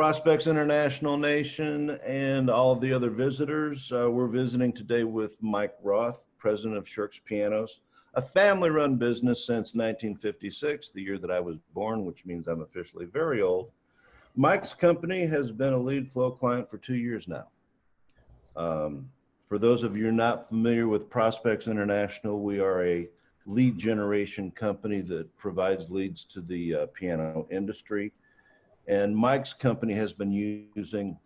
Prospects International Nation and all of the other visitors. We're visiting today with Mike Roth, president of Shirks Pianos, a family-run business since 1956, the year that I was born, which means I'm officially very old. Mike's company has been a lead flow client for 2 years now. For those of you not familiar with Prospects International, we are a lead generation company that provides leads to the piano industry. And Mike's company has been using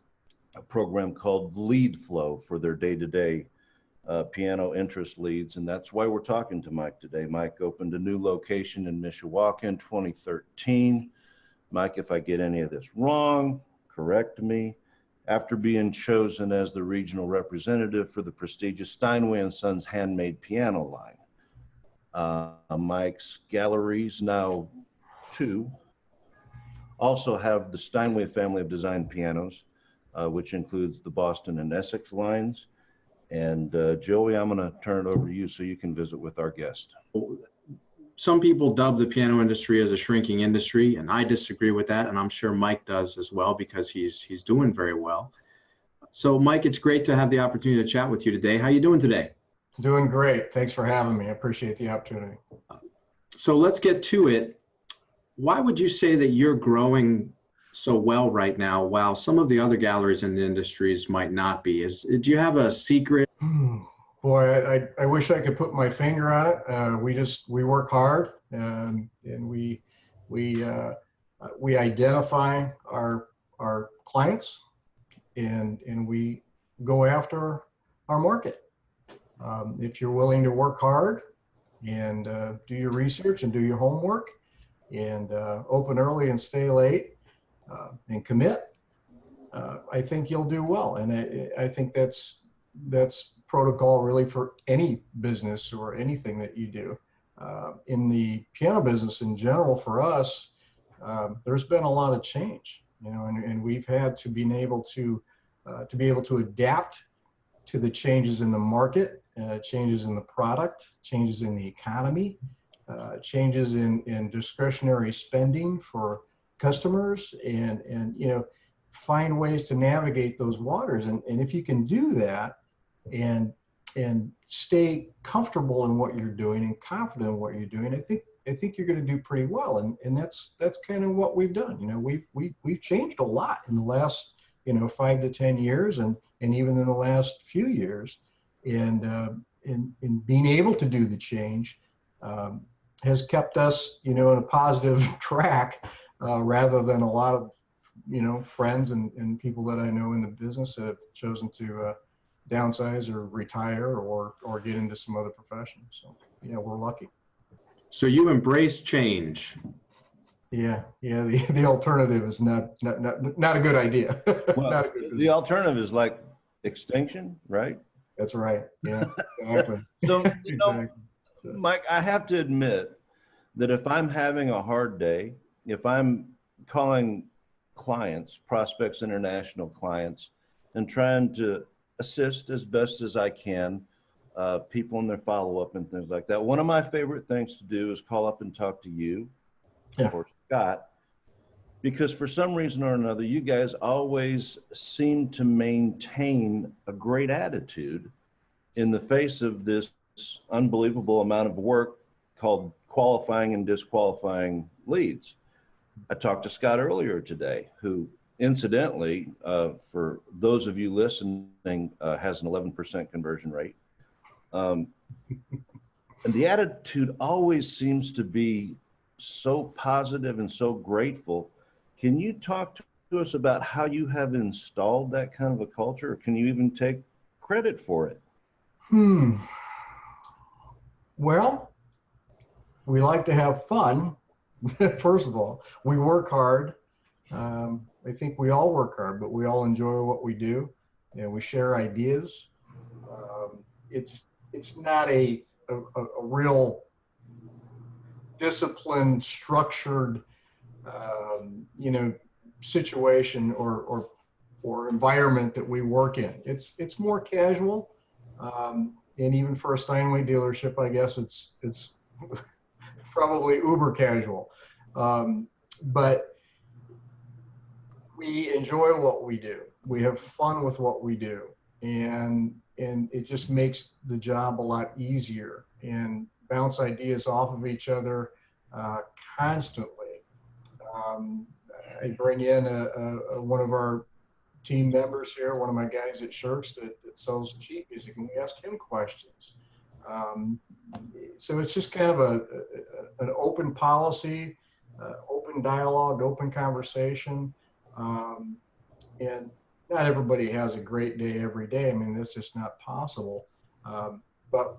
a program called Lead Flow for their day-to-day piano interest leads. And that's why we're talking to Mike today. Mike opened a new location in Mishawaka in 2013. Mike, if I get any of this wrong, correct me. After being chosen as the regional representative for the prestigious Steinway & Sons handmade piano line. Mike's galleries, now 2, also have the Steinway family of design pianos, which includes the Boston and Essex lines. And Joey, I'm going to turn it over to you so you can visit with our guest. Some people dub the piano industry as a shrinking industry, and I disagree with that, and I'm sure Mike does as well because he's doing very well. So Mike, it's great to have the opportunity to chat with you today. How you doing today? Doing great. Thanks for having me. I appreciate the opportunity. So let's get to it. Why would you say that you're growing so well right now while some of the other galleries in the industries might not be? Do you have a secret? Boy, I wish I could put my finger on it. We work hard, and we identify our clients, and we go after our market. If you're willing to work hard and do your research and do your homework and open early and stay late and commit, I think you'll do well. And I think that's protocol really for any business or anything that you do. In the piano business in general, for us, there's been a lot of change, and we've had to be able to adapt to the changes in the market, changes in the product, changes in the economy, changes in discretionary spending for customers, and find ways to navigate those waters. And if you can do that and stay comfortable in what you're doing and confident in what you're doing, I think you're going to do pretty well. And that's kind of what we've done. We've changed a lot in the last 5 to 10 years, and even in the last few years, and in being able to do the change has kept us in a positive track, rather than a lot of friends and people that I know in the business that have chosen to downsize or retire or get into some other profession. So yeah, we're lucky. So you embrace change. Yeah. The alternative is not a good idea. Well, the alternative is like extinction, right? That's right. Yeah, exactly. So, exactly. Mike, I have to admit that if I'm having a hard day, if I'm calling clients, Prospects International clients, and trying to assist as best as I can, people in their follow-up and things like that, one of my favorite things to do is call up and talk to you, or Scott, because for some reason or another, you guys always seem to maintain a great attitude in the face of this unbelievable amount of work called qualifying and disqualifying leads. I talked to Scott earlier today, who incidentally, for those of you listening, has an 11% conversion rate. And the attitude always seems to be so positive and so grateful. Can you talk to us about how you have installed that kind of a culture? Or can you even take credit for it? Well, we like to have fun. First of all, we work hard. I think we all work hard, but we all enjoy what we do, and we share ideas. It's not a real disciplined, structured, situation or environment that we work in. It's more casual, and even for a Steinway dealership, I guess it's probably uber casual. But we enjoy what we do. We have fun with what we do, and it just makes the job a lot easier, and bounce ideas off of each other constantly. Um, I bring in one of our team members here, one of my guys at Shirks that sells sheet music, and we ask him questions. Um, so it's just kind of an open policy, open dialogue, open conversation. Um, and not everybody has a great day every day. I mean, that's just not possible. But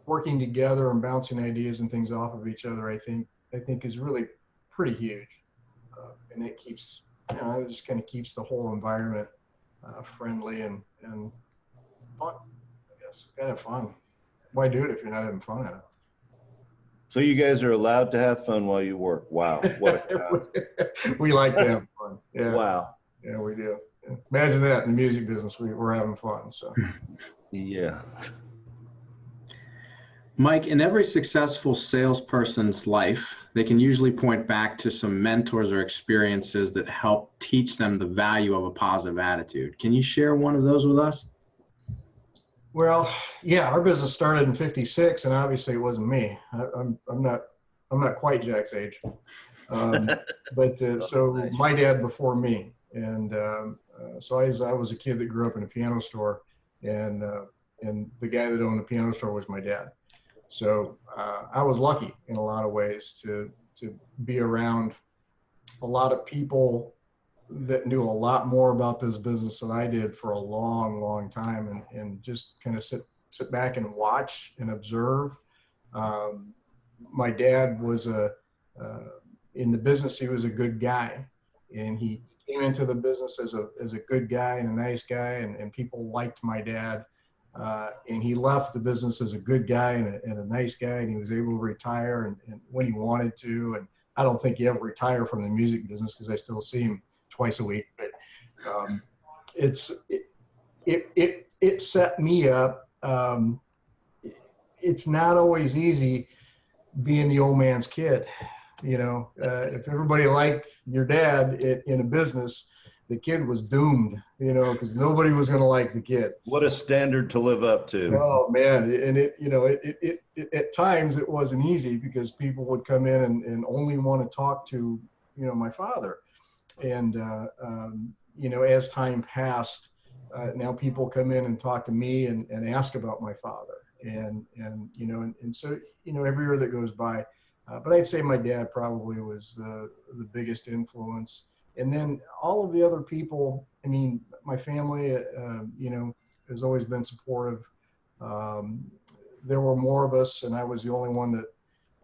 working together and bouncing ideas and things off of each other, I think is really pretty huge. And it keeps, it just kind of keeps the whole environment friendly and fun, I guess. Kind of fun. Why do it if you're not having fun at So you guys are allowed to have fun while you work. Wow. What a concept. We like to have fun. Yeah. Wow. Yeah, we do. Yeah. Imagine that in the music business, we're having fun. So. Yeah. Mike, in every successful salesperson's life, they can usually point back to some mentors or experiences that help teach them the value of a positive attitude. Can you share one of those with us? Well, yeah, our business started in '56, and obviously it wasn't me. I'm not quite Jack's age, but so Nice. my dad before me, and so I was a kid that grew up in a piano store, and the guy that owned the piano store was my dad. So I was lucky in a lot of ways to be around a lot of people that knew a lot more about this business than I did for a long, long time, and just kind of sit back and watch and observe. My dad was in the business. He was a good guy, and he came into the business as a good guy and a nice guy, and people liked my dad. And he left the business as a good guy and a nice guy, and he was able to retire and when he wanted to. And I don't think he ever retired from the music business because I still see him twice a week. But it set me up. It's not always easy being the old man's kid. If everybody liked your dad in a business, the kid was doomed, because nobody was going to like the kid. What a standard to live up to. Oh man. And it at times it wasn't easy because people would come in and only want to talk to, my father. And, as time passed, now people come in and talk to me and ask about my father. And so, every year that goes by, but I'd say my dad probably was the biggest influence. And then all of the other people, I mean, my family, has always been supportive. There were more of us, and I was the only one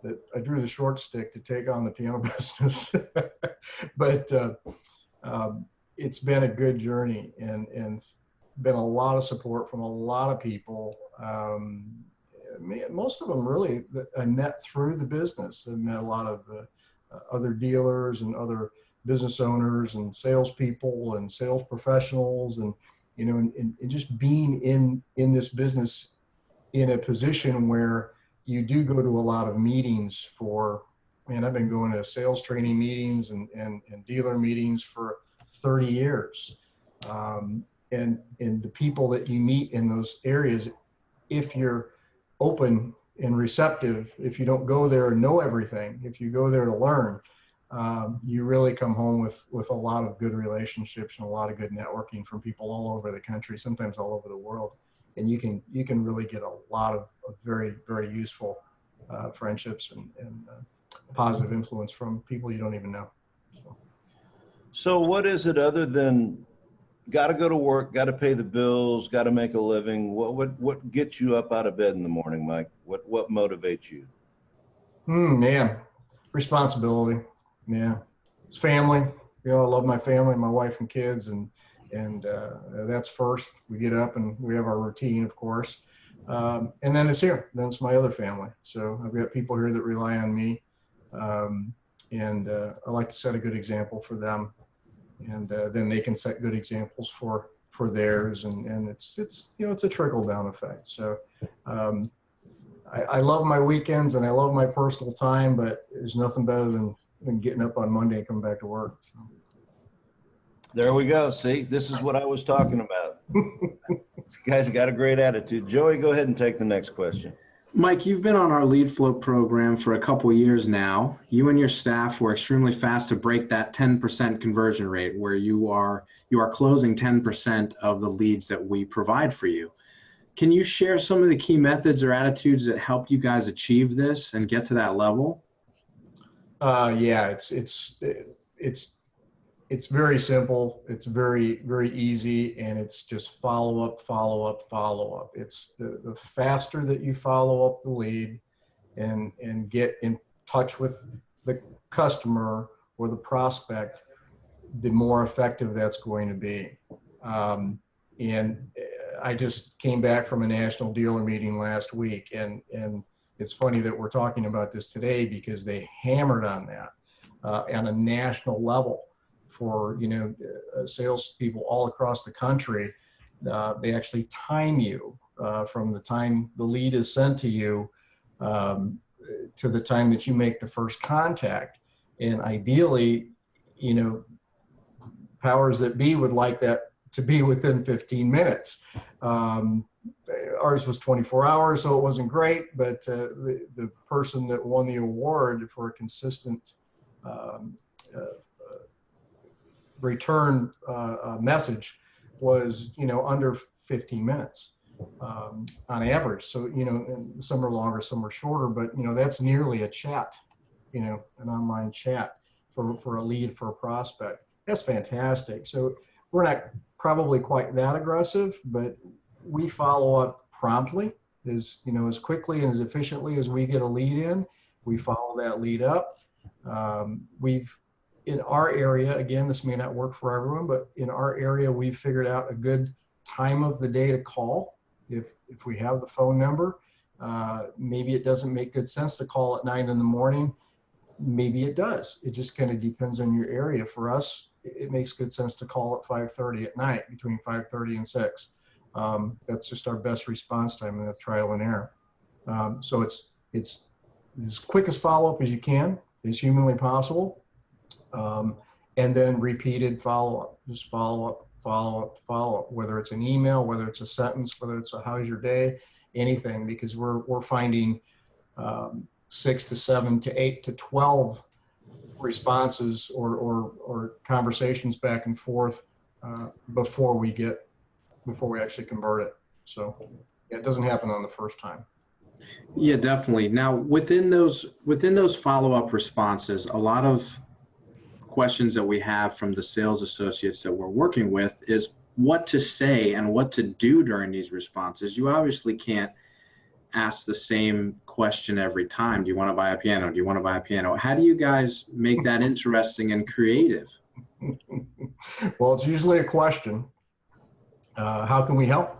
that I drew the short stick to take on the piano business. But it's been a good journey and been a lot of support from a lot of people. Most of them really that I met through the business. I met a lot of other dealers and other business owners and salespeople and sales professionals, and just being in this business in a position where you do go to a lot of meetings I've been going to sales training meetings and dealer meetings for 30 years. And the people that you meet in those areas, if you're open and receptive, if you don't go there and know everything, if you go there to learn, you really come home with a lot of good relationships and a lot of good networking from people all over the country, sometimes all over the world. And you can really get a lot of very, very useful friendships and positive influence from people you don't even know. So what is it other than got to go to work, got to pay the bills, got to make a living? What gets you up out of bed in the morning, Mike? What motivates you? Man, responsibility. Yeah, it's family. I love my family, my wife and kids, and that's first. We get up and we have our routine, of course, and then it's here. Then it's my other family. So I've got people here that rely on me, and I like to set a good example for them, and then they can set good examples for theirs, and it's a trickle down effect. So. I love my weekends and I love my personal time, but there's nothing better than getting up on Monday and coming back to work. So. There we go. See, this is what I was talking about. This guy's got a great attitude. Joey, go ahead and take the next question. Mike, you've been on our lead flow program for a couple years now. You and your staff were extremely fast to break that 10% conversion rate where you are closing 10% of the leads that we provide for you. Can you share some of the key methods or attitudes that helped you guys achieve this and get to that level? Yeah, it's very simple. It's very, very easy, and it's just follow up, follow up, follow up. It's the faster that you follow up the lead and get in touch with the customer or the prospect, the more effective that's going to be. And I just came back from a national dealer meeting last week, and it's funny that we're talking about this today because they hammered on that on a national level. For salespeople all across the country, they actually time you from the time the lead is sent to you to the time that you make the first contact. And ideally, powers that be would like that to be within 15 minutes. Ours was 24 hours, so it wasn't great, but the person that won the award for a consistent return message was under 15 minutes on average. So and some are longer, some are shorter, but that's nearly a chat, an online chat for a lead, for a prospect. That's fantastic. So we're not probably quite that aggressive, but we follow up promptly, as quickly and as efficiently as we get a lead in. We follow that lead up. In our area, again, this may not work for everyone, but in our area, we've figured out a good time of the day to call. If we have the phone number, maybe it doesn't make good sense to call at 9 in the morning. Maybe it does. It just kind of depends on your area. For us, it makes good sense to call at 5:30 at night, between 5:30 and 6. That's just our best response time, and that's trial and error. So it's as quick as follow-up as you can, as humanly possible. And then repeated follow-up, just follow up, whether it's an email, whether it's a sentence, whether it's a how's your day, anything, because we're finding 6 to 7 to 8 to 12 responses or conversations back and forth before we actually convert it. So it doesn't happen on the first time. Yeah, definitely. Now, within those follow-up responses, a lot of questions that we have from the sales associates that we're working with is what to say and what to do during these responses. You obviously can't ask the same question every time. Do you want to buy a piano? Do you want to buy a piano? How do you guys make that interesting and creative? Well, it's usually a question. How can we help?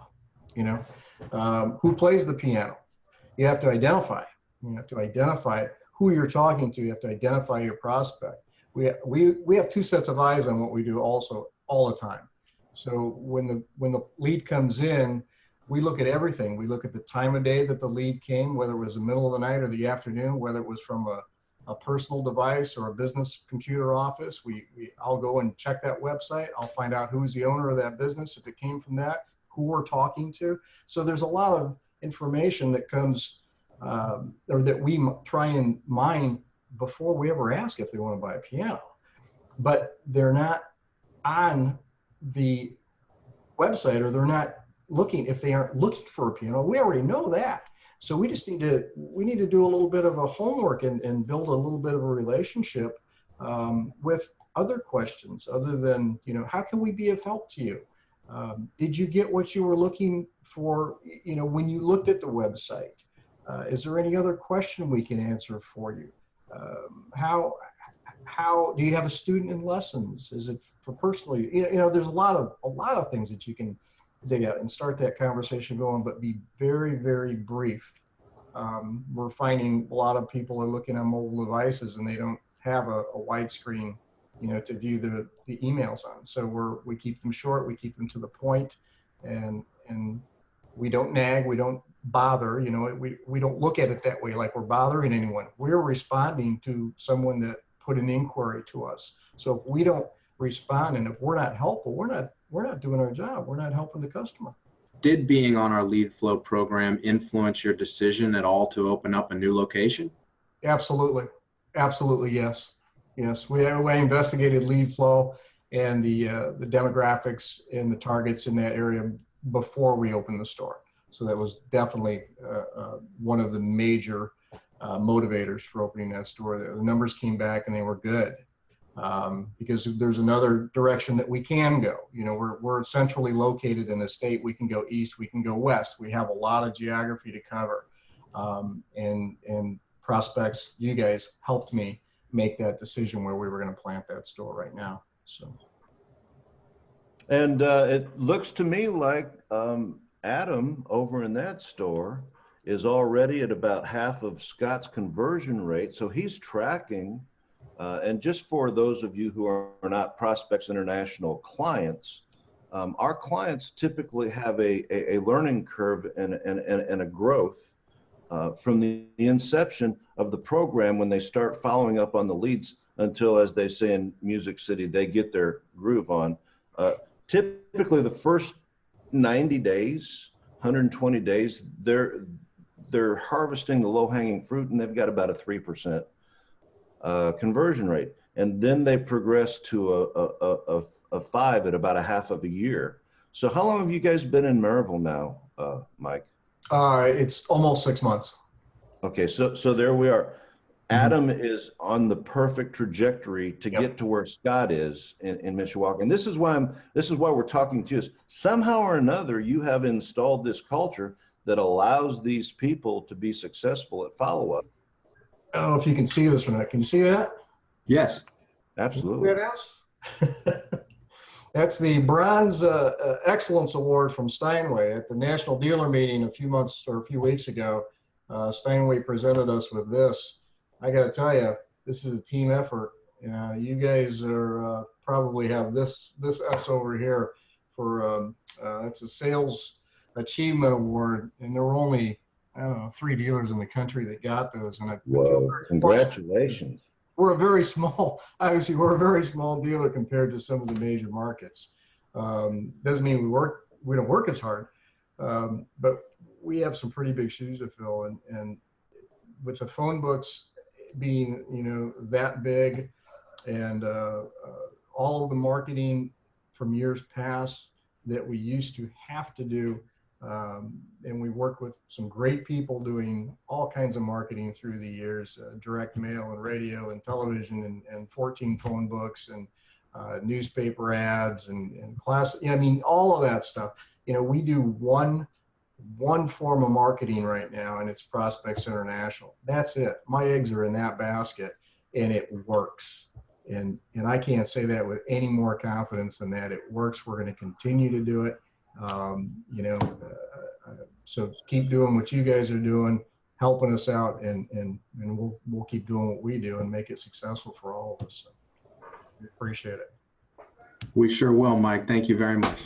Who plays the piano? You have to identify. You have to identify who you're talking to. You have to identify your prospect. We have two sets of eyes on what we do also all the time. So when the lead comes in, we look at everything. We look at the time of day that the lead came, whether it was the middle of the night or the afternoon, whether it was from a personal device or a business computer office. I'll go and check that website. I'll find out who's the owner of that business, if it came from that, who we're talking to. So there's a lot of information that comes or that we try and mine before we ever ask if they want to buy a piano. But they're not on the website, or they're not looking. If they aren't looking for a piano, we already know that. So we just need to do a little bit of a homework and build a little bit of a relationship with other questions other than, how can we be of help to you? Did you get what you were looking for, when you looked at the website? Is there any other question we can answer for you? How do you have a student in lessons? Is it for personally? There's a lot of things that you can dig out and start that conversation going, but be very, very brief. We're finding a lot of people are looking on mobile devices and they don't have a widescreen, to view the emails on. So we keep them short, we keep them to the point, and we don't nag, we don't bother. We don't look at it that way, like we're bothering anyone. We're responding to someone that put an inquiry to us. So if we don't respond. And if we're not helpful, we're not doing our job. We're not helping the customer. Did being on our lead flow program influence your decision at all to open up a new location? Absolutely. Absolutely. Yes. Yes. We investigated lead flow and the demographics and the targets in that area before we opened the store. So that was definitely one of the major motivators for opening that store. The numbers came back and they were good. Because there's another direction that we can go. You know, we're centrally located in the state. We can go east, we can go west. We have a lot of geography to cover. And prospects, you guys helped me make that decision where we were going to plant that store right now. So. And it looks to me like Adam over in that store is already at about half of Scott's conversion rate. So he's tracking. And just for those of you who are not Prospects International clients, our clients typically have a learning curve and a growth from the inception of the program when they start following up on the leads until, as they say in Music City, they get their groove on. Typically the first 90 days, 120 days, they're harvesting the low-hanging fruit, and they've got about a 3% conversion rate, and then they progress to a 5 at about a half of a year. So how long have you guys been in Maryville now, Mike? It's almost 6 months. Okay, so there we are. Adam is on the perfect trajectory to get to where Scott is in Mishawaka, and this is why we're talking to you. Is somehow or another you have installed this culture that allows these people to be successful at follow-up. I don't know if you can see this or not. Can you see that? Yes. Absolutely. That's the Bronze Excellence Award from Steinway at the National Dealer Meeting a few weeks ago. Steinway presented us with this. I got to tell you, this is a team effort. You guys are probably have this S over here for it's a Sales Achievement Award, and there were only, I don't know, 3 dealers in the country that got those. And whoa, congratulations. We're a very small, obviously we're a very small dealer compared to some of the major markets. Doesn't mean we don't work as hard, but we have some pretty big shoes to fill. And with the phone books being, you know, that big, and all of the marketing from years past that we used to have to do, and we worked with some great people doing all kinds of marketing through the years, direct mail and radio and television and 14 phone books and newspaper ads and class. I mean, all of that stuff. You know, we do one form of marketing right now, and it's Prospects International. That's it. My eggs are in that basket, and it works. And I can't say that with any more confidence than that. It works. We're going to continue to do it. You know, so keep doing what you guys are doing, helping us out, and we'll keep doing what we do and make it successful for all of us. So we appreciate it. We sure will, Mike. Thank you very much.